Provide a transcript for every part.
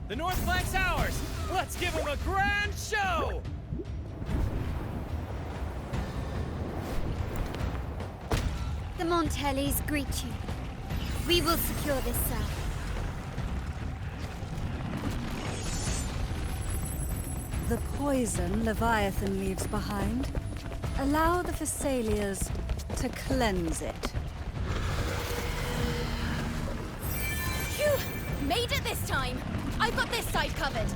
The north flank's ours! Let's give them a grand show! The Montellis greet you. We will secure this cell. The poison Leviathan leaves behind, allow the Thessalians to cleanse it. Phew! Made it this time! I've got this side covered!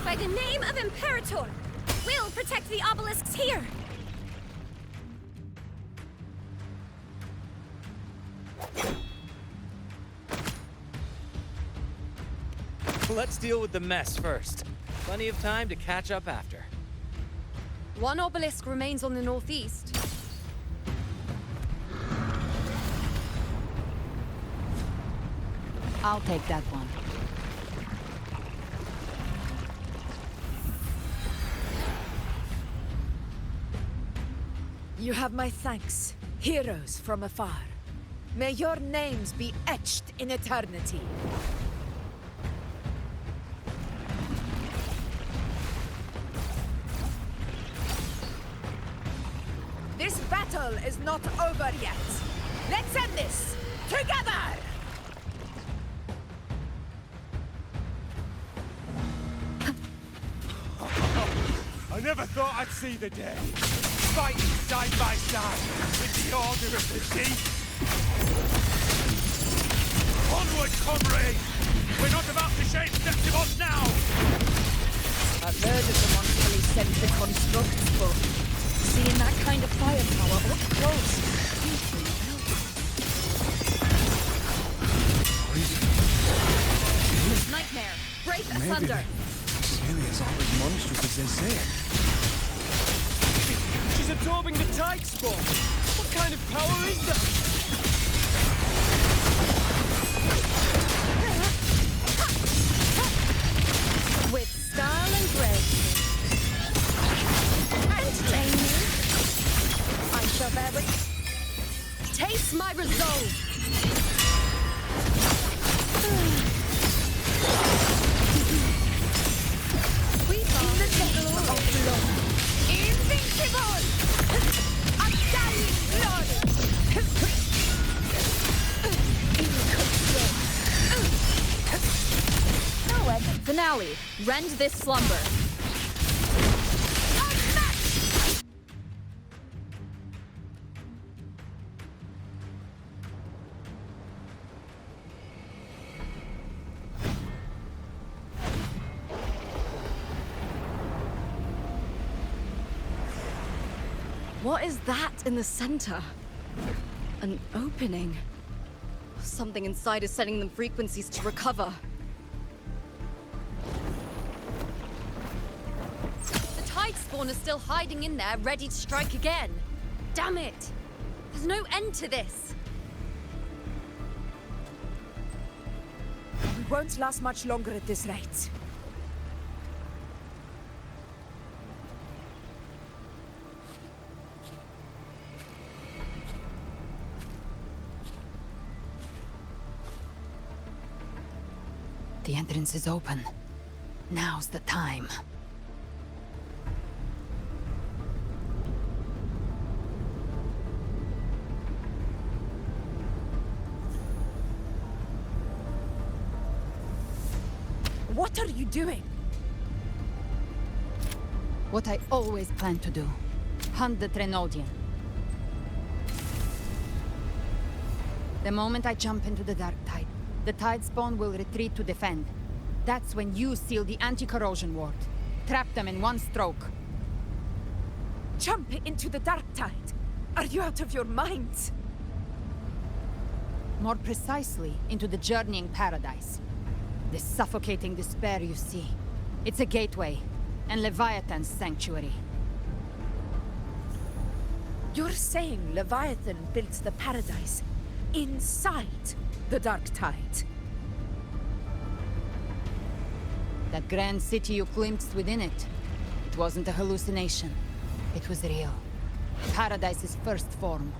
By the name of Imperator, we'll protect the obelisks here! Let's deal with the mess first. Plenty of time to catch up after. One obelisk remains on the northeast. I'll take that one. You have my thanks, heroes from afar. May your names be etched in eternity. This battle is not over yet. Let's end this together! I never thought I'd see the day. Fighting side by side with the Order of the Deep. Onward, comrades! We're not about to shape Septimos now! I've heard that the Montelli sent the constructs, but seeing that kind of firepower up close. Nightmare, break asunder! Celia's aren't as monstrous as they say. She's absorbing the tide spawn! What kind of power is that? With style and grace. And training. I shall bear with. Taste my resolve! We are in the name of blood. Invincible! Undying blood! Poet finale. Rend this slumber. Unmatched! What is that in the center? An opening. Something inside is sending them frequencies to recover. The tide spawn is still hiding in there, ready to strike again. Damn it! There's no end to this. We won't last much longer at this rate. The entrance is open. Now's the time. What are you doing? What I always planned to do. Hunt the Trenodian. The moment I jump into the Dark Tide, the Tide Spawn will retreat to defend. That's when you seal the anti-corrosion ward. Trap them in one stroke. Jump into the Dark Tide. Are you out of your minds? More precisely, into the journeying paradise. This suffocating despair you see. It's a gateway, and Leviathan's sanctuary. You're saying Leviathan built the paradise inside the Dark Tide? That grand city you glimpsed within it, it wasn't a hallucination. It was real. Paradise's first form.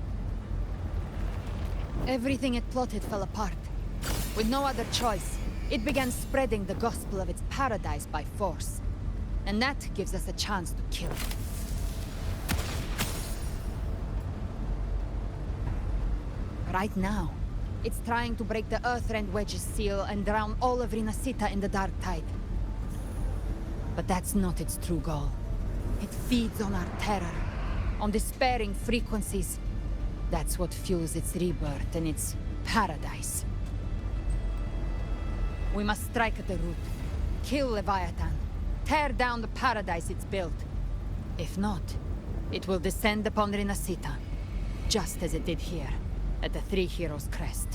Everything it plotted fell apart. With no other choice, it began spreading the gospel of its paradise by force. And that gives us a chance to kill it. Right now, it's trying to break the Earthrend Wedge's seal and drown all of Rinasita in the Dark Tide. But that's not its true goal. It feeds on our terror, on despairing frequencies. That's what fuels its rebirth and its paradise. We must strike at the root, kill Leviathan, tear down the paradise it's built. If not, it will descend upon Rinasita, just as it did here, at the Three Heroes' Crest.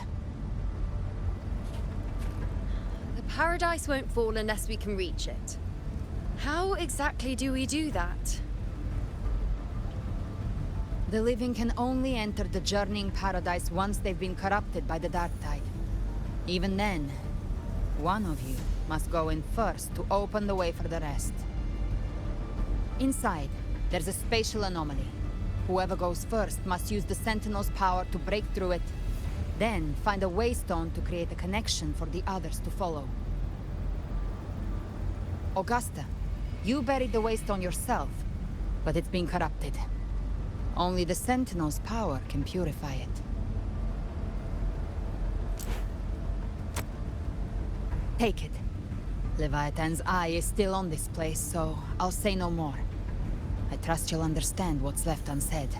The paradise won't fall unless we can reach it. How exactly do we do that? The living can only enter the journeying paradise once they've been corrupted by the Dark Tide. Even then, one of you must go in first to open the way for the rest. Inside, there's a spatial anomaly. Whoever goes first must use the Sentinel's power to break through it, then find a waystone to create a connection for the others to follow. Augusta, you buried the waystone yourself, but it's been corrupted. Only the Sentinel's power can purify it. Take it. Leviathan's eye is still on this place, so I'll say no more. I trust you'll understand what's left unsaid.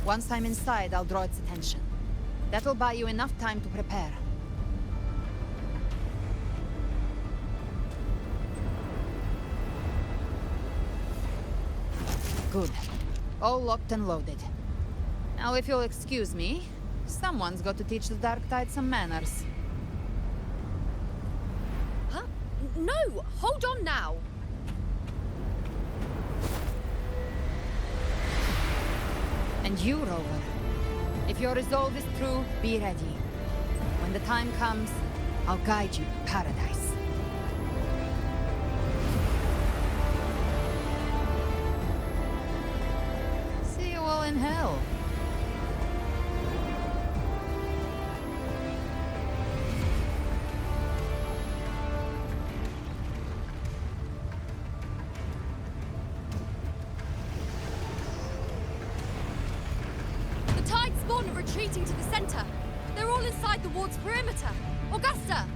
Once I'm inside, I'll draw its attention. That'll buy you enough time to prepare. Good. All locked and loaded. Now, if you'll excuse me, someone's got to teach the Dark Tide some manners. Huh? No! Hold on now! And you, Rover. If your resolve is true, be ready. When the time comes, I'll guide you to paradise. See you all in hell. The Tide spawn are retreating to the center. They're all inside the ward's perimeter. Augusta!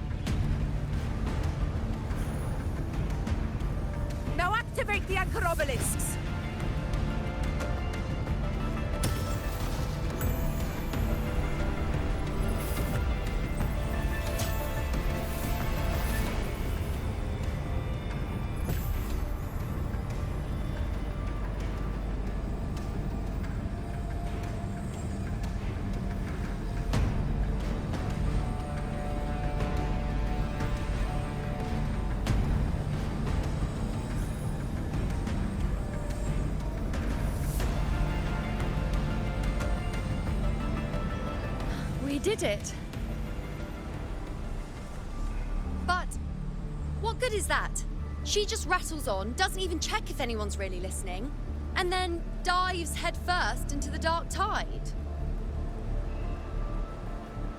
Now activate the anchor obelisks! We did it. But what good is that? She just rattles on, doesn't even check if anyone's really listening, and then dives headfirst into the Dark Tide.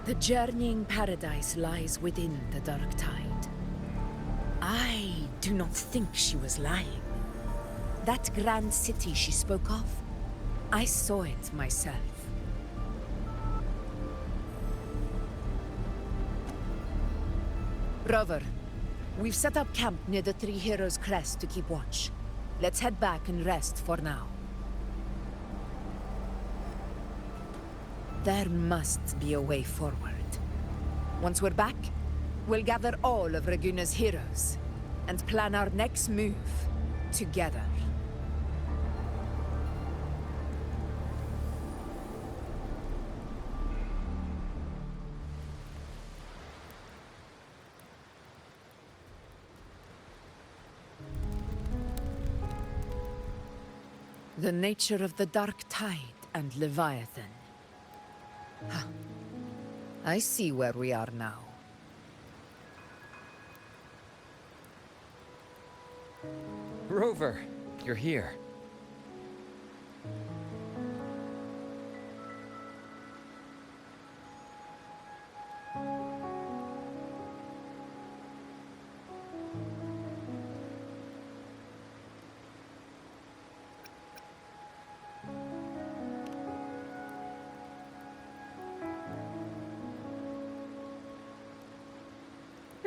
The journeying paradise lies within the Dark Tide. I do not think she was lying. That grand city she spoke of, I saw it myself. Rover, we've set up camp near the Three Heroes' Crest to keep watch. Let's head back and rest for now. There must be a way forward. Once we're back, we'll gather all of Raguna's heroes and plan our next move together. The nature of the Dark Tide and Leviathan. Ha. I see where we are now. Rover, you're here.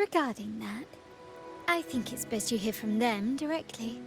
Regarding that, I think it's best you hear from them directly.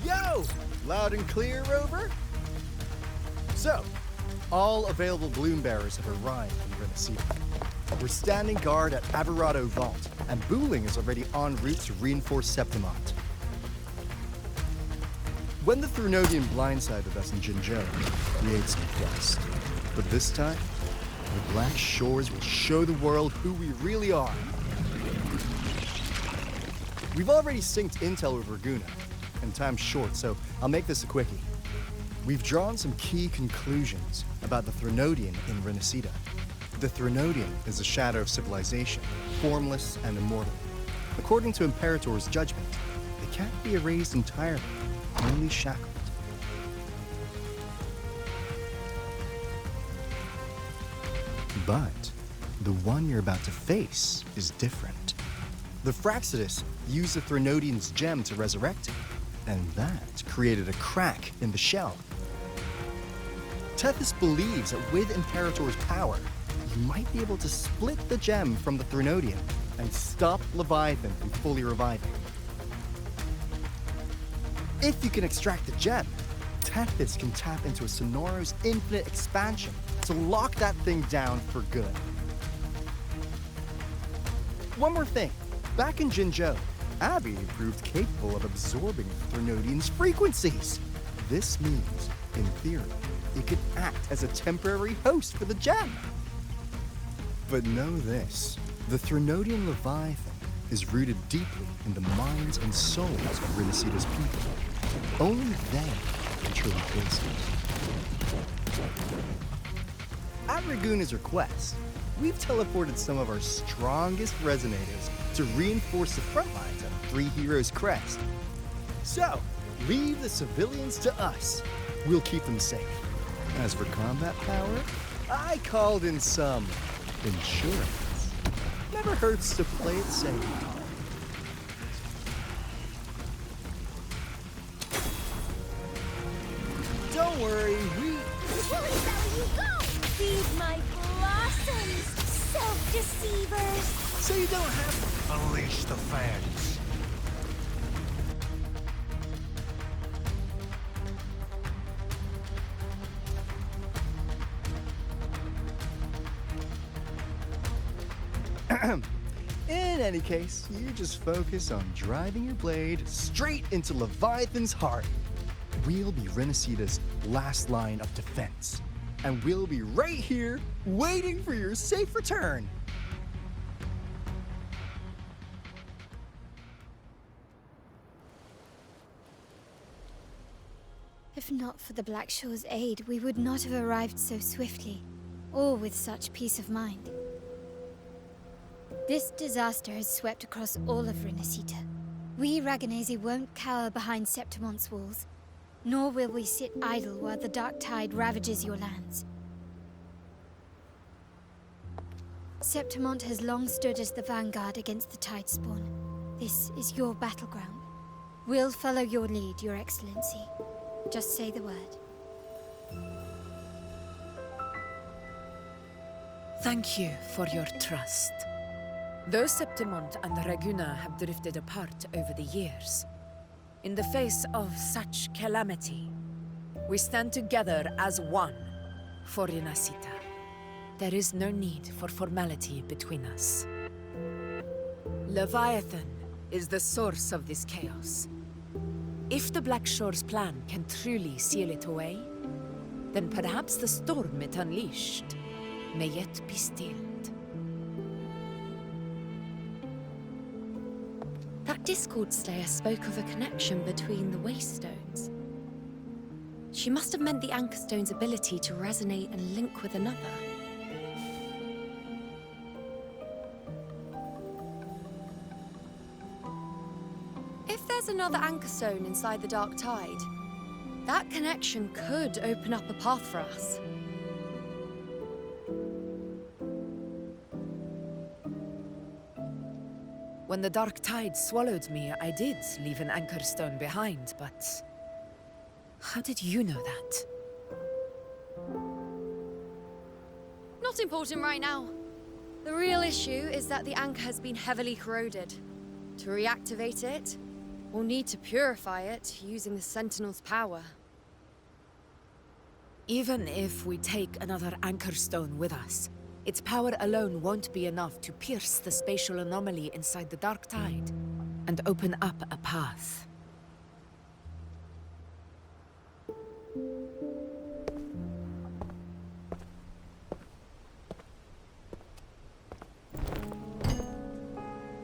Yo! Loud and clear, Rover? So, all available bloom bearers have arrived in Renacita. We're standing guard at Averado Vault, and Booling is already en route to reinforce Septimont. When the Thrunodian blindsided us in Jinzhou, we ate some dust. But this time, the Black Shores will show the world who we really are. We've already synced intel with Raguna, and time's short, so I'll make this a quickie. We've drawn some key conclusions about the Thrunodian in Renacita. The Thrunodian is a shadow of civilization, formless and immortal. According to Imperator's judgment, they can't be erased entirely, only shackled. But the one you're about to face is different. The Fraxidus used the Thrunodian's gem to resurrect him, and that created a crack in the shell. Tethys believes that with Imperator's power, you might be able to split the gem from the Thrunodian and stop Leviathan from fully reviving. If you can extract the gem, Tethys can tap into a Sonoros infinite expansion to lock that thing down for good. One more thing. Back in Jinzhou, Abby proved capable of absorbing Thrunodian's frequencies. This means, in theory, it could act as a temporary host for the gem. But know this, the Thrunodian Leviathan is rooted deeply in the minds and souls of Renacita's people. Only they can truly face it. At Raguna's request, we've teleported some of our strongest resonators to reinforce the front lines of Three Heroes Crest. So, leave the civilians to us. We'll keep them safe. As for combat power, I called in some insurance. Never hurts to play it safe. Don't worry, Feed my blossoms, self-deceivers! so you don't have to. Unleash the fans. In any case, you just focus on driving your blade straight into Leviathan's heart. We'll be Renacita's last line of defense. And we'll be right here, waiting for your safe return. If not for the Black Shore's aid, we would not have arrived so swiftly, or with such peace of mind. This disaster has swept across all of Renacita. We Raganazi won't cower behind Septimont's walls, nor will we sit idle while the Dark Tide ravages your lands. Septimont has long stood as the vanguard against the Tidespawn. This is your battleground. We'll follow your lead, Your Excellency. Just say the word. Thank you for your trust. Though Septimont and Raguna have drifted apart over the years, in the face of such calamity, we stand together as one for Renacita. There is no need for formality between us. Leviathan is the source of this chaos. If the Black Shore's plan can truly seal it away, then perhaps the storm it unleashed may yet be stilled. That Discord Slayer spoke of a connection between the Wastestones. She must have meant the Anchorstone's ability to resonate and link with another. If there's another Anchorstone inside the Dark Tide, that connection could open up a path for us. When the Dark Tide swallowed me, I did leave an Anchorstone behind, but... how did you know that? Not important right now. The real issue is that the anchor has been heavily corroded. To reactivate it, we'll need to purify it using the Sentinel's power. Even if we take another Anchorstone with us, its power alone won't be enough to pierce the spatial anomaly inside the Dark Tide and open up a path.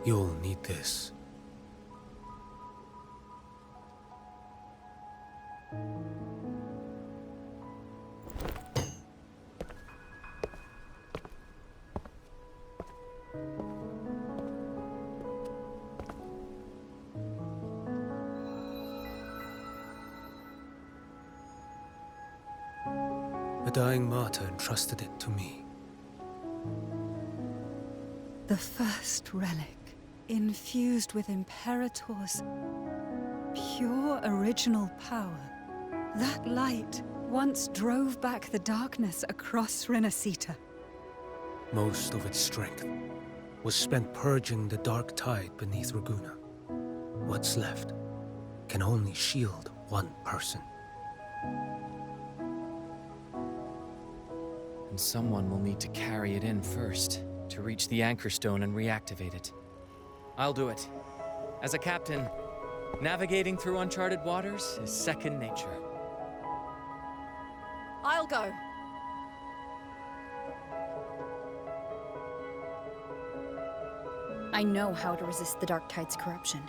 You'll need this. A dying martyr entrusted it to me. The first relic, infused with Imperator's pure original power. That light once drove back the darkness across Renacita. Most of its strength was spent purging the Dark Tide beneath Raguna. What's left can only shield one person. And someone will need to carry it in first, to reach the Anchorstone and reactivate it. I'll do it. As a captain, navigating through uncharted waters is second nature. I'll go. I know how to resist the Dark Tide's corruption.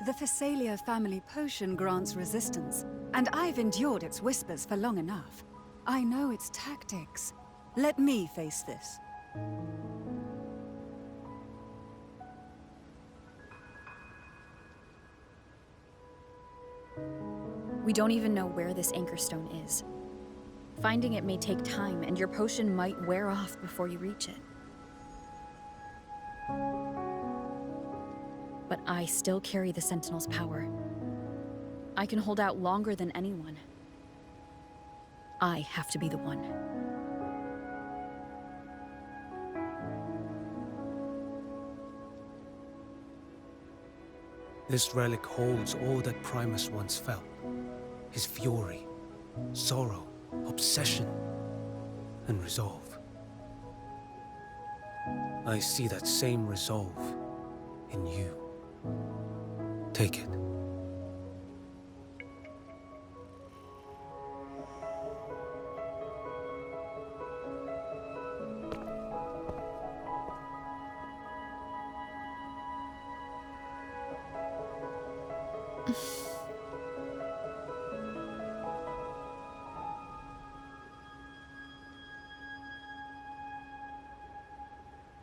The Phasalia family potion grants resistance, and I've endured its whispers for long enough. I know its tactics. Let me face this. We don't even know where this Anchorstone is. Finding it may take time, and your potion might wear off before you reach it. But I still carry the Sentinel's power. I can hold out longer than anyone. I have to be the one. This relic holds all that Primus once felt. His fury, sorrow, obsession, and resolve. I see that same resolve in you. Take it.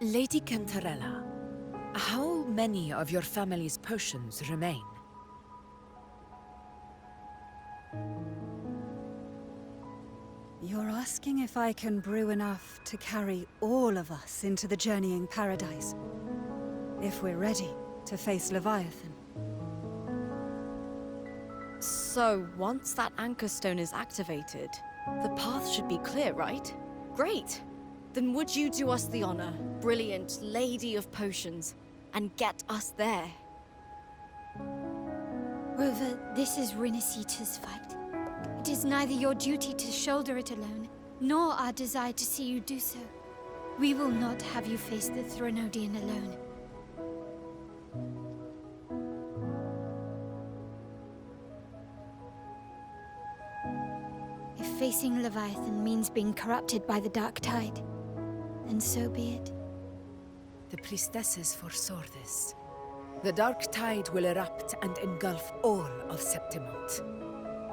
Lady Cantarella, how many of your family's potions remain? You're asking if I can brew enough to carry all of us into the journeying paradise. If we're ready to face Leviathan. So, once that Anchorstone is activated, the path should be clear, right? Great! Then would you do us the honor, brilliant Lady of Potions, and get us there? Rover, this is Renacita's fight. It is neither your duty to shoulder it alone, nor our desire to see you do so. We will not have you face the Threnodian alone. If facing Leviathan means being corrupted by the Dark Tide, then so be it. The priestesses foresaw this. The dark tide will erupt and engulf all of Septimont.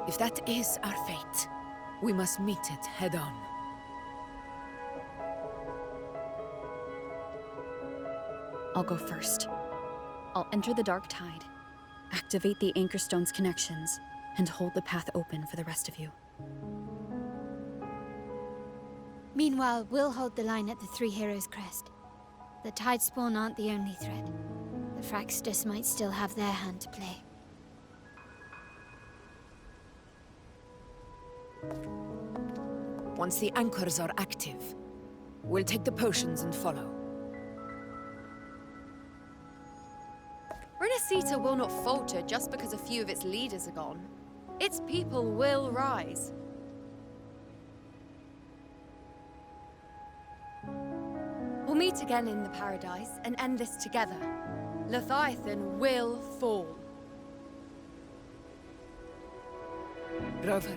If that is our fate, we must meet it head-on. I'll go first. I'll enter the Dark Tide, activate the Anchorstone's connections, and hold the path open for the rest of you. Meanwhile, we'll hold the line at the Three Heroes Crest. The Tidespawn aren't the only threat. The Fraxtus might still have their hand to play. Once the anchors are active, we'll take the potions and follow. Renacita will not falter just because a few of its leaders are gone. Its people will rise. We'll meet again in the Paradise and end this together. Leviathan will fall. Rover,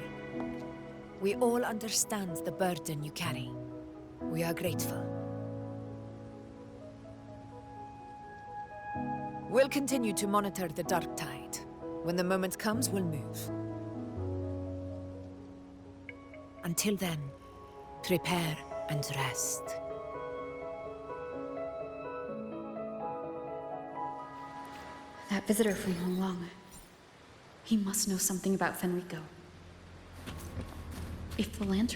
we all understand the burden you carry. We are grateful. We'll continue to monitor the Dark Tide. When the moment comes, we'll move. Until then, prepare and rest. That visitor from Honglong. He must know something about Fenrico. If the lantern